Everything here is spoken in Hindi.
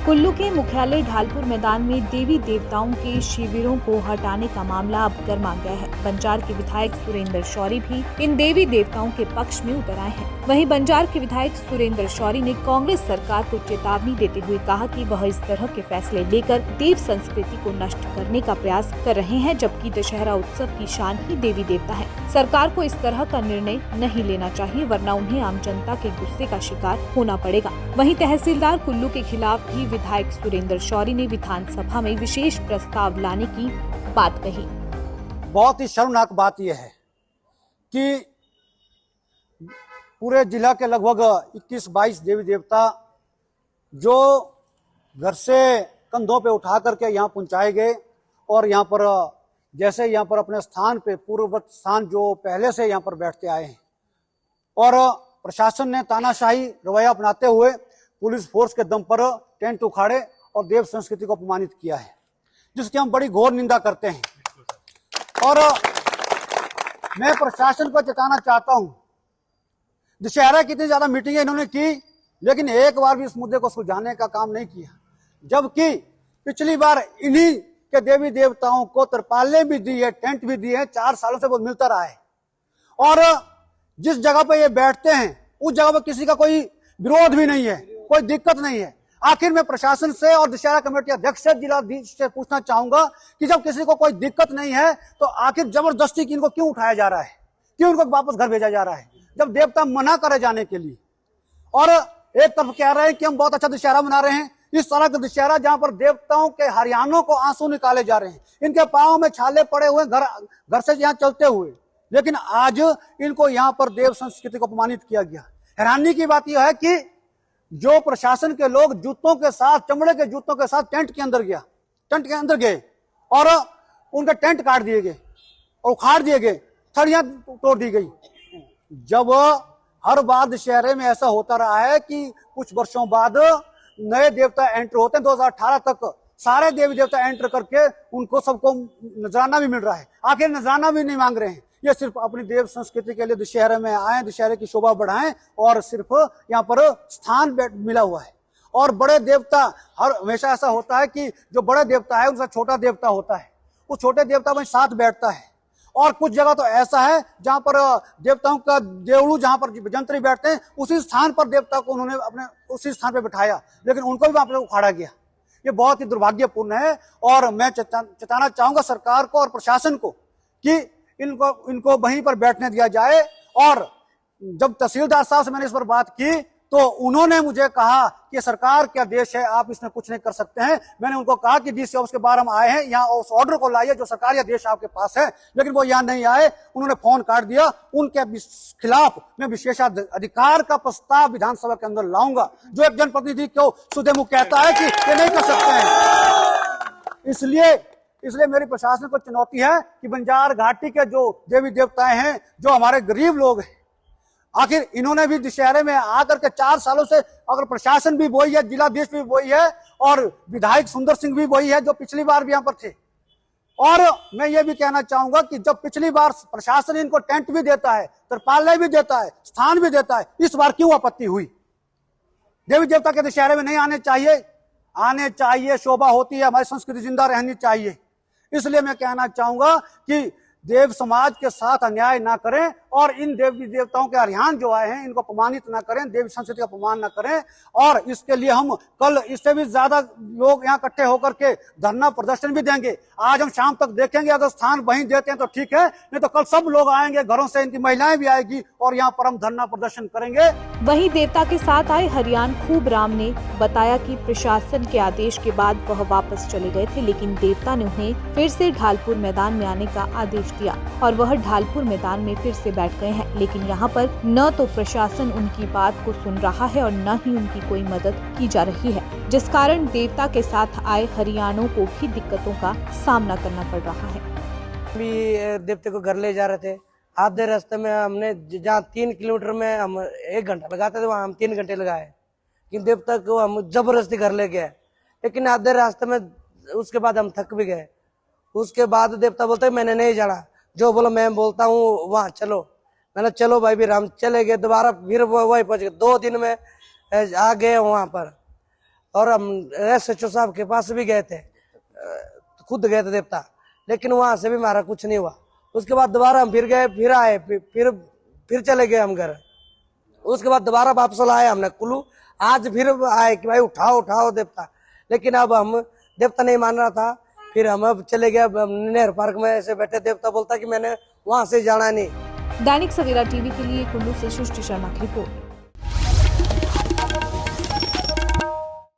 कुल्लू के मुख्यालय ढालपुर मैदान में देवी देवताओं के शिविरों को हटाने का मामला अब गर्मा गया है। बंजार के विधायक सुरेंद्र शौरी भी इन देवी देवताओं के पक्ष में उतर आए हैं। वहीं बंजार के विधायक सुरेंद्र शौरी ने कांग्रेस सरकार को चेतावनी देते हुए कहा कि वह इस तरह के फैसले लेकर देव संस्कृति को नष्ट करने का प्रयास कर रहे हैं, जबकि दशहरा उत्सव की शान ही देवी देवता है। सरकार को इस तरह का निर्णय नहीं लेना चाहिए, वरना उन्हें आम जनता के गुस्से का शिकार होना पड़ेगा। वहीं तहसीलदार कुल्लू के खिलाफ भी विधायक सुरेंद्र शौरी ने विधानसभा में विशेष प्रस्ताव लाने की बात कही। बहुत ही शर्मनाक बात यह है कि पूरे जिला के लगभग 21-22 देवी देवता जो घर से कंधों पे उठा करके यहाँ पहुंचाए गए और यहाँ पर जैसे यहाँ पर अपने स्थान पे पूर्ववत स्थान जो पहले से यहाँ पर बैठते आए हैं और प्रशासन ने तानाशाही रवैया अपनाते हुए पुलिस फोर्स के दम पर टेंट उखाड़े और देव संस्कृति को अपमानित किया है, जिसकी हम बड़ी घोर निंदा करते हैं। और मैं प्रशासन को चेताना चाहता हूं, दशहरा की इतनी ज्यादा मीटिंगें इन्होंने की, लेकिन एक बार भी इस मुद्दे को सुलझाने का काम नहीं किया, जबकि पिछली बार इन्हीं के देवी देवताओं को तिरपालें भी दी है, टेंट भी दिए हैं, 4 सालों से वो मिलता रहा है। और जिस जगह पर ये बैठते हैं उस जगह पर किसी का कोई विरोध भी नहीं है, कोई दिक्कत नहीं है। आखिर मैं प्रशासन से और दशहरा कमेटी अध्यक्ष से, जिलाधीश से पूछना चाहूंगा कि जब किसी को कोई दिक्कत नहीं है तो आखिर जबरदस्ती इनको क्यों उठाया जा रहा है, क्यों इनको वापस घर भेजा जा रहा है, जब देवता मना करे जाने के लिए। और एक तरफ कह रहे हैं कि हम बहुत अच्छा दशहरा मना रहे हैं, इस तरह का दशहरा जहां पर देवताओं के हरियाणों को आंसू निकाले जा रहे हैं, इनके पांव में छाले पड़े हुए घर से यहाँ चलते हुए, लेकिन आज इनको यहाँ पर देव संस्कृति को अपमानित किया गया। हैरानी की बात यह है कि जो प्रशासन के लोग जूतों के साथ, चमड़े के जूतों के साथ टेंट के अंदर गए और उनके टेंट काट दिए गए और उखाड़ दिए गए, थड़ियां तोड़ दी गई। जब हर बार दशहरे में ऐसा होता रहा है कि कुछ वर्षों बाद नए देवता एंटर होते हैं, 2018 तक सारे देवी देवता एंटर करके उनको सबको नजराना भी मिल रहा है, आखिर नजराना भी नहीं मांग रहे हैं। ये सिर्फ अपनी देव संस्कृति के लिए दशहरे में आए, दशहरे की शोभा बढ़ाएं और सिर्फ यहाँ पर स्थान मिला हुआ है। और बड़े देवता, हमेशा ऐसा होता है कि जो बड़े देवता है उनसे छोटा देवता होता है, उस छोटे देवता में साथ बैठता है। और कुछ जगह तो ऐसा है जहां पर देवताओं का देवड़ू, जहां पर जंत्री बैठते हैं, उसी स्थान पर देवता को उन्होंने अपने उसी स्थान पर बिठाया, लेकिन उनको भी वहां पर उखाड़ा गया। ये बहुत ही दुर्भाग्यपूर्ण है और मैं चेताना चाहूंगा सरकार को और प्रशासन को कि इनको वहीं पर बैठने दिया जाए। और जब तहसीलदार साहब से मैंने इस पर बात की तो उन्होंने मुझे कहा कि सरकार के आदेश है, आप इसमें कुछ नहीं कर सकते हैं। मैंने उनको कहा कि डीसी ऑफिस के बाहर हम आए हैं, यहाँ उस ऑर्डर को लाइए जो सरकारी आदेश आपके पास है, लेकिन वो यहाँ नहीं आए। उन्होंने फोन काट दिया। उनके खिलाफ मैं विशेषाधिकार का प्रस्ताव विधानसभा के अंदर लाऊंगा। जो एक जनप्रतिनिधि को सुधे मुख कहता है कि ये नहीं कर सकते हैं। इसलिए मेरी प्रशासन को चुनौती है कि बंजार घाटी के जो देवी देवताएं हैं, जो हमारे गरीब लोग हैं, आखिर इन्होंने भी दशहरे में आकर के 4 सालों से, अगर प्रशासन भी वही है, जिलाधीश भी वही है और विधायक सुंदर सिंह भी वही है जो पिछली बार भी यहाँ पर थे। और मैं ये भी कहना चाहूंगा कि जब पिछली बार प्रशासन इनको टेंट भी देता है, तिरपालें भी देता है, स्थान भी देता है, इस बार क्यों आपत्ति हुई? देवी देवता के दशहरे में नहीं आने चाहिए, शोभा होती है, हमारी संस्कृति जिंदा रहनी चाहिए। इसलिए मैं कहना चाहूंगा कि देव समाज के साथ अन्याय ना करें और इन देवी देवताओं के अरियान जो आए हैं इनको अपमानित ना करें, देवी संस्कृति का अपमान ना करें। और इसके लिए हम कल इससे भी ज्यादा लोग यहाँ इकट्ठे होकर के धरना प्रदर्शन भी देंगे। आज हम शाम तक देखेंगे, अगर स्थान वहीं देते हैं तो ठीक है, नहीं तो कल सब लोग आएंगे, घरों से इनकी महिलाएं भी आएगी और यहाँ पर हम धरना प्रदर्शन करेंगे। वहीं देवता के साथ आए हरियाण खूब राम ने बताया कि प्रशासन के आदेश के बाद वह वापस चले गए थे, लेकिन देवता ने उन्हें फिर से ढालपुर मैदान में आने का आदेश दिया और वह ढालपुर मैदान में फिर से बैठ गए हैं। लेकिन यहाँ पर न तो प्रशासन उनकी बात को सुन रहा है और न ही उनकी कोई मदद की जा रही है, जिस कारण देवता के साथ आए हरियाणों को भी दिक्कतों का सामना करना पड़ रहा है। भी देवते को घर ले जा रहे थे, आधे रास्ते में हमने जहाँ 3 किलोमीटर में हम 1 घंटा लगाते थे, वहाँ हम 3 घंटे लगाए कि देवता को हम जबरदस्ती घर ले गए। लेकिन आधे रास्ते में उसके बाद हम थक भी गए। उसके बाद देवता बोलते मैंने नहीं जाना, जो बोला मैं बोलता हूँ वहाँ चलो। मैंने चलो भाई भी हम चले गए, दोबारा फिर वही पहुंच गए। 2 दिन में आ गए वहाँ पर। और हम SHO साहब के पास भी गए थे, खुद गए थे देवता, लेकिन वहां से भी हमारा कुछ नहीं हुआ। उसके बाद दोबारा हम फिर गए, फिर आए, फिर चले गए हम घर। उसके बाद दोबारा वापस लाए हमने कुल्लू, आज फिर आए कि भाई उठाओ उठाओ देवता, लेकिन अब हम देवता नहीं मान रहा था। फिर हम अब चले गए नेहरू पार्क में, ऐसे बैठे, देवता बोलता कि मैंने वहां से जाना नहीं। दैनिक सवेरा टीवी के लिए कुल्लू से सृष्टि शर्मा की रिपोर्ट।